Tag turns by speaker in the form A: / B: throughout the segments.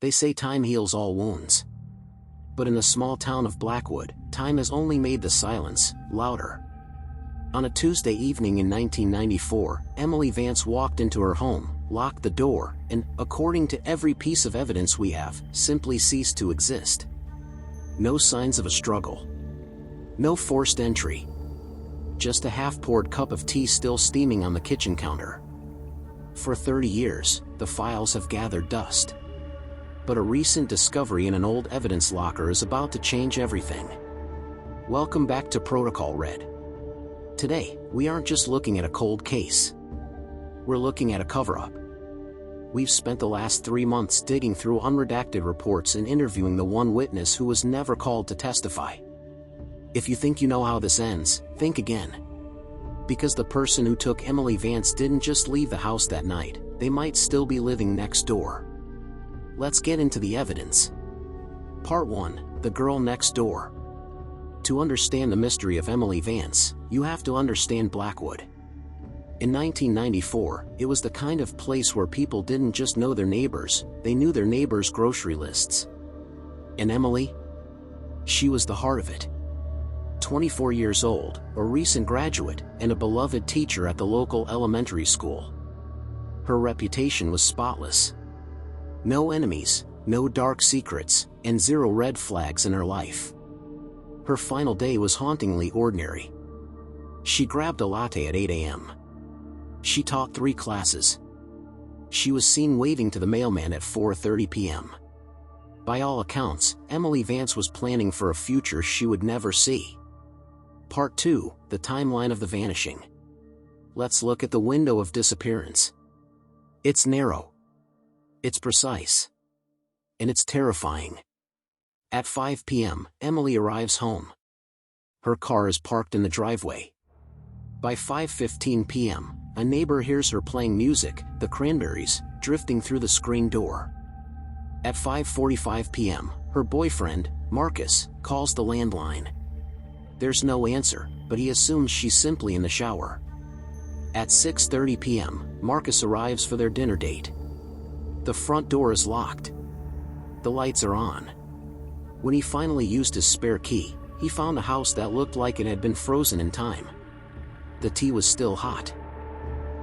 A: They say time heals all wounds. But in the small town of Blackwood, time has only made the silence louder. On a Tuesday evening in 1994, Emily Vance walked into her home, locked the door, and, according to every piece of evidence we have, simply ceased to exist. No signs of a struggle. No forced entry. Just a half-poured cup of tea still steaming on the kitchen counter. For 30 years, the files have gathered dust. But a recent discovery in an old evidence locker is about to change everything. Welcome back to Protocol Red. Today, we aren't just looking at a cold case. We're looking at a cover-up. We've spent the last 3 months digging through unredacted reports and interviewing the one witness who was never called to testify. If you think you know how this ends, think again. Because the person who took Emily Vance didn't just leave the house that night, they might still be living next door. Let's get into the evidence. Part 1, The Girl Next Door. To understand the mystery of Emily Vance, you have to understand Blackwood. In 1994, it was the kind of place where people didn't just know their neighbors, they knew their neighbors' grocery lists. And Emily? She was the heart of it. 24 years old, a recent graduate, and a beloved teacher at the local elementary school. Her reputation was spotless. No enemies, no dark secrets, and 0 red flags in her life. Her final day was hauntingly ordinary. She grabbed a latte at 8 a.m. She taught 3 classes. She was seen waving to the mailman at 4:30 p.m. By all accounts, Emily Vance was planning for a future she would never see. Part 2, The Timeline of the Vanishing. Let's look at the window of disappearance. It's narrow. It's precise. And it's terrifying. At 5 p.m., Emily arrives home. Her car is parked in the driveway. By 5:15 p.m., a neighbor hears her playing music, The Cranberries, drifting through the screen door. At 5:45 p.m., her boyfriend, Marcus, calls the landline. There's no answer, but he assumes she's simply in the shower. At 6:30 p.m., Marcus arrives for their dinner date. The front door is locked. The lights are on. When he finally used his spare key, he found a house that looked like it had been frozen in time. The tea was still hot.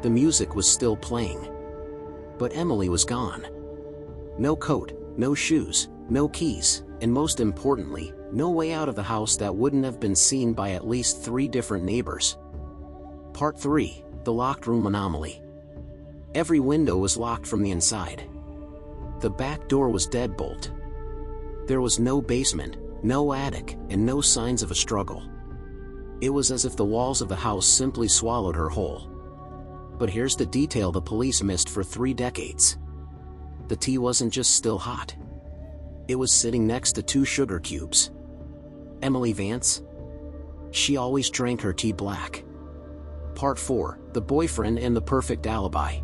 A: The music was still playing. But Emily was gone. No coat, no shoes, no keys, and most importantly, no way out of the house that wouldn't have been seen by at least 3 different neighbors. Part 3, The Locked Room Anomaly. Every window was locked from the inside. The back door was deadbolt. There was no basement, no attic, and no signs of a struggle. It was as if the walls of the house simply swallowed her whole. But here's the detail the police missed for 3 decades. The tea wasn't just still hot. It was sitting next to 2 sugar cubes. Emily Vance? She always drank her tea black. Part 4, The Boyfriend and the Perfect Alibi.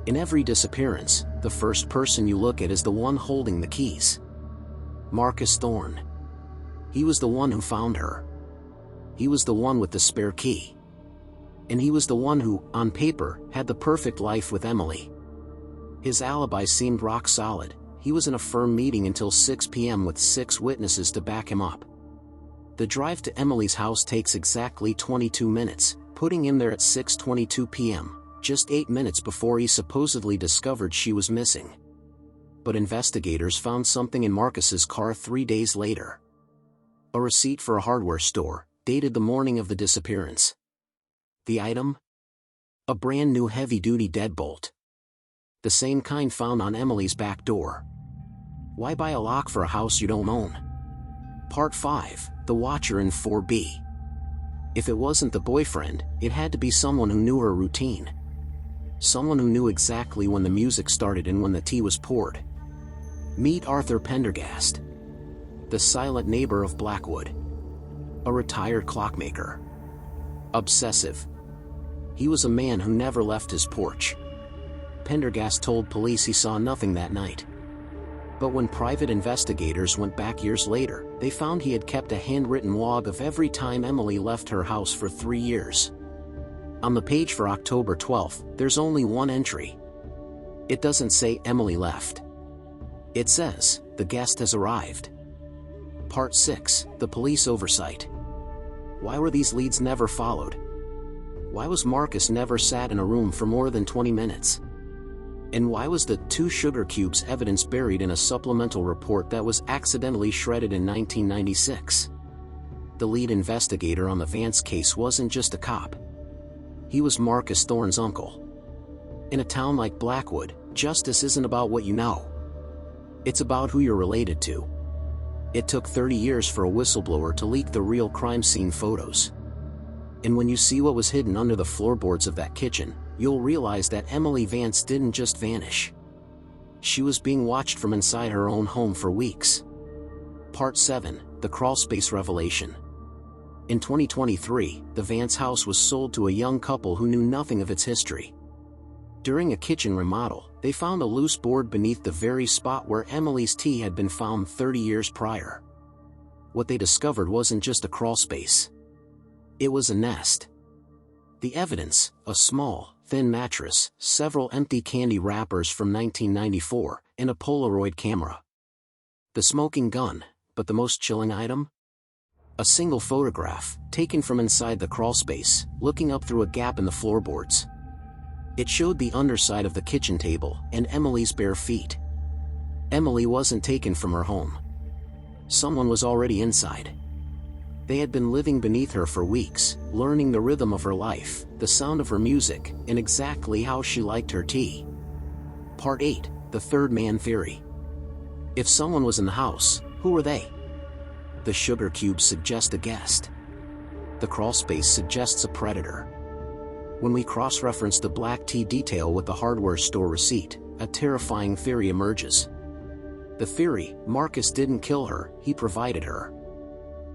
A: In every disappearance, the first person you look at is the one holding the keys. Marcus Thorne. He was the one who found her. He was the one with the spare key. And he was the one who, on paper, had the perfect life with Emily. His alibi seemed rock solid. He was in a firm meeting until 6 p.m. with 6 witnesses to back him up. The drive to Emily's house takes exactly 22 minutes, putting him there at 6:22 p.m., just 8 minutes before he supposedly discovered she was missing. But investigators found something in Marcus's car 3 days later. A receipt for a hardware store, dated the morning of the disappearance. The item? A brand new heavy-duty deadbolt. The same kind found on Emily's back door. Why buy a lock for a house you don't own? Part 5, The Watcher in 4B. If it wasn't the boyfriend, it had to be someone who knew her routine. Someone who knew exactly when the music started and when the tea was poured. Meet Arthur Pendergast, the silent neighbor of Blackwood. A retired clockmaker. Obsessive. He was a man who never left his porch. Pendergast told police he saw nothing that night. But when private investigators went back years later, they found he had kept a handwritten log of every time Emily left her house for 3 years. On the page for October 12th, there's only one entry. It doesn't say Emily left. It says, the guest has arrived. Part 6, the police oversight. Why were these leads never followed? Why was Marcus never sat in a room for more than 20 minutes? And why was the 2 sugar cubes evidence buried in a supplemental report that was accidentally shredded in 1996? The lead investigator on the Vance case wasn't just a cop. He was Marcus Thorne's uncle. In a town like Blackwood, justice isn't about what you know. It's about who you're related to. It took 30 years for a whistleblower to leak the real crime scene photos. And when you see what was hidden under the floorboards of that kitchen, you'll realize that Emily Vance didn't just vanish. She was being watched from inside her own home for weeks. Part 7, the Crawlspace revelation. In 2023, the Vance house was sold to a young couple who knew nothing of its history. During a kitchen remodel, they found a loose board beneath the very spot where Emily's tea had been found 30 years prior. What they discovered wasn't just a crawlspace. It was a nest. The evidence, a small, thin mattress, several empty candy wrappers from 1994, and a Polaroid camera. The smoking gun, but the most chilling item? A single photograph, taken from inside the crawlspace, looking up through a gap in the floorboards. It showed the underside of the kitchen table and Emily's bare feet. Emily wasn't taken from her home. Someone was already inside. They had been living beneath her for weeks, learning the rhythm of her life, the sound of her music, and exactly how she liked her tea. Part 8, the third man theory. If someone was in the house, who were they? The sugar cubes suggest a guest. The crawlspace suggests a predator. When we cross-reference the black tea detail with the hardware store receipt, a terrifying theory emerges. The theory, Marcus didn't kill her, he provided her.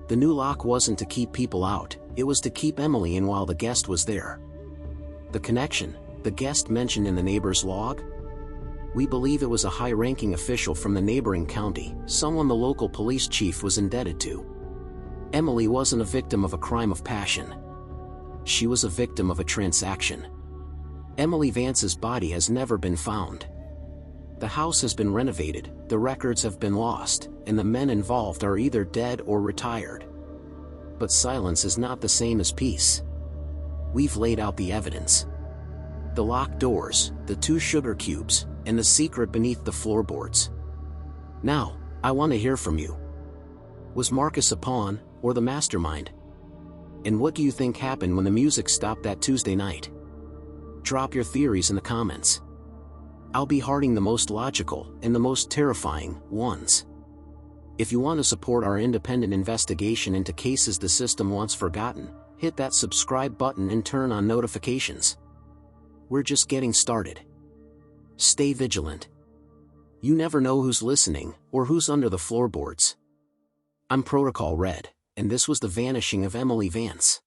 A: The new lock wasn't to keep people out, it was to keep Emily in while the guest was there. The connection, the guest mentioned in the neighbor's log? We believe it was a high-ranking official from the neighboring county, someone the local police chief was indebted to. Emily wasn't a victim of a crime of passion. She was a victim of a transaction. Emily Vance's body has never been found. The house has been renovated, the records have been lost, and the men involved are either dead or retired. But silence is not the same as peace. We've laid out the evidence. The locked doors, the 2 sugar cubes, and the secret beneath the floorboards. Now, I want to hear from you. Was Marcus a pawn, or the mastermind? And what do you think happened when the music stopped that Tuesday night? Drop your theories in the comments. I'll be hearting the most logical and the most terrifying ones. If you want to support our independent investigation into cases the system wants forgotten, hit that subscribe button and turn on notifications. We're just getting started. Stay vigilant. You never know who's listening or who's under the floorboards. I'm Protocol Red, and this was the vanishing of Emily Vance.